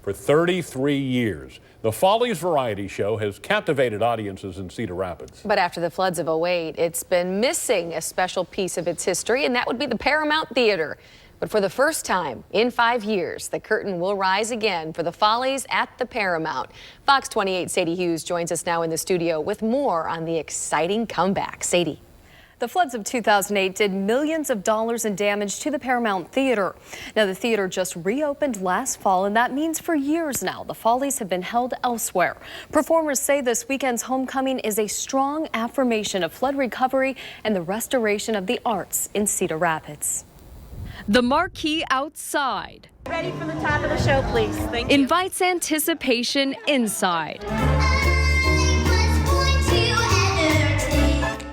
For 33 years, the Follies variety show has captivated audiences in Cedar Rapids. But after the floods of '08, it's been missing a special piece of its history, and that would be the Paramount Theater. But for the first time in 5 years, the curtain will rise again for the Follies at the Paramount. Fox 28's Sadie Hughes joins us now in the studio with more on the exciting comeback. Sadie. The floods of 2008 did millions of dollars in damage to the Paramount Theater. Now, the theater just reopened last fall, and that means for years now, the Follies have been held elsewhere. Performers say this weekend's homecoming is a strong affirmation of flood recovery and the restoration of the arts in Cedar Rapids. The marquee outside. Ready for the top of the show, please. Thank you. Invites anticipation inside.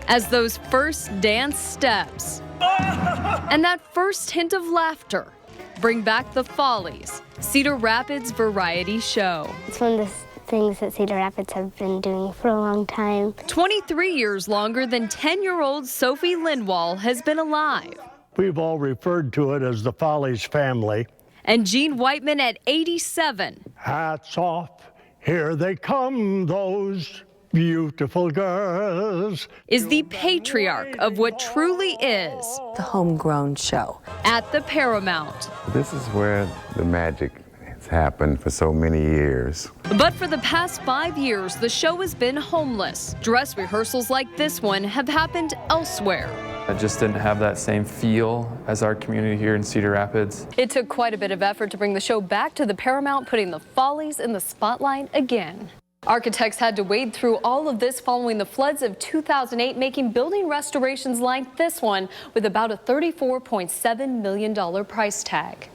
As those first dance steps and that first hint of laughter bring back the Follies, Cedar Rapids variety show. It's one of the things that Cedar Rapids have been doing for a long time. 23 years longer than 10-year-old Sophie Lindwall has been alive. We've all referred to it as the Follies family. And Gene Whiteman at 87. Hats off, here they come, those beautiful girls. Is the patriarch of what truly is The homegrown show at the Paramount. This is where the magic has happened for so many years. But for the past 5 years, the show has been homeless. Dress rehearsals like this one have happened elsewhere. I just didn't have that same feel as our community here in Cedar Rapids. It took quite a bit of effort to bring the show back to the Paramount, putting the Follies in the spotlight again. Architects had to wade through all of this following the floods of 2008, making building restorations like this one with about a $34.7 million price tag.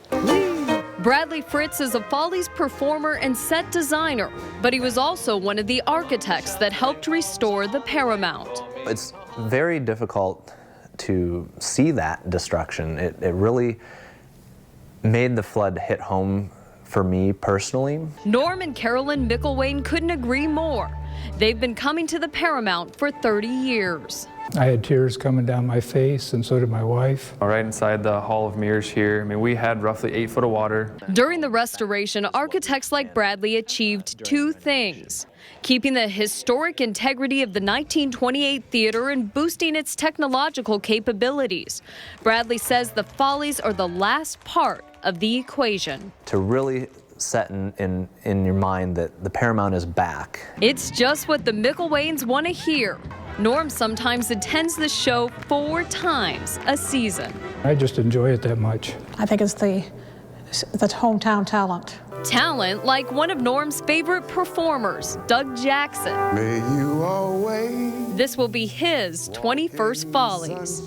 Bradley Fritz is a Follies performer and set designer, but he was also one of the architects that helped restore the Paramount. It's very difficult to see that destruction. It really made the flood hit home for me personally. Norm and Carolyn Mickelwain couldn't agree more. They've been coming to the Paramount for 30 years. I had tears coming down my face, and so did my wife. Right inside the Hall of Mirrors here, I mean, we had roughly 8 foot of water. During the restoration, architects like Bradley achieved 2 things: keeping the historic integrity of the 1928 theater and boosting its technological capabilities. Bradley says the Follies are the last part of the equation. To really set in your mind that the Paramount is back. It's just what the Mickelwains want to hear. Norm sometimes attends the show 4 times a season. I just enjoy it that much. I think it's the hometown talent. Talent like one of Norm's favorite performers, Doug Jackson. May you always. This will be his 21st Follies.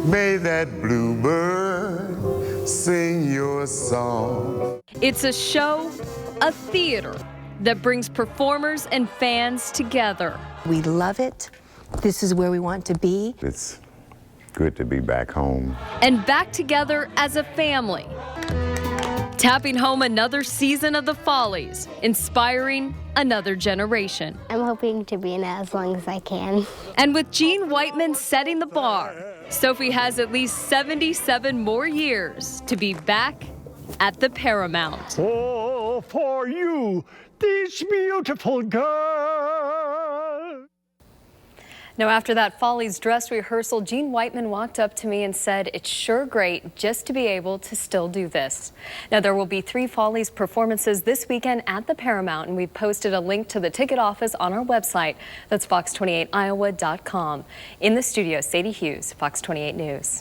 May that bluebird sing your song. It's a show, a theater that brings performers and fans together. We love it. This is where we want to be. It's good to be back home. And back together as a family. Tapping home another season of the Follies, inspiring another generation. I'm hoping to be in it as long as I can. And with Gene Whiteman setting the bar, Sophie has at least 77 more years to be back at the Paramount. Oh, for you, these beautiful girls. Now, after that Follies dress rehearsal, Gene Whiteman walked up to me and said, "It's sure great just to be able to still do this." Now, there will be 3 Follies performances this weekend at the Paramount, and we've posted a link to the ticket office on our website. That's fox28iowa.com. In the studio, Sadie Hughes, Fox 28 News.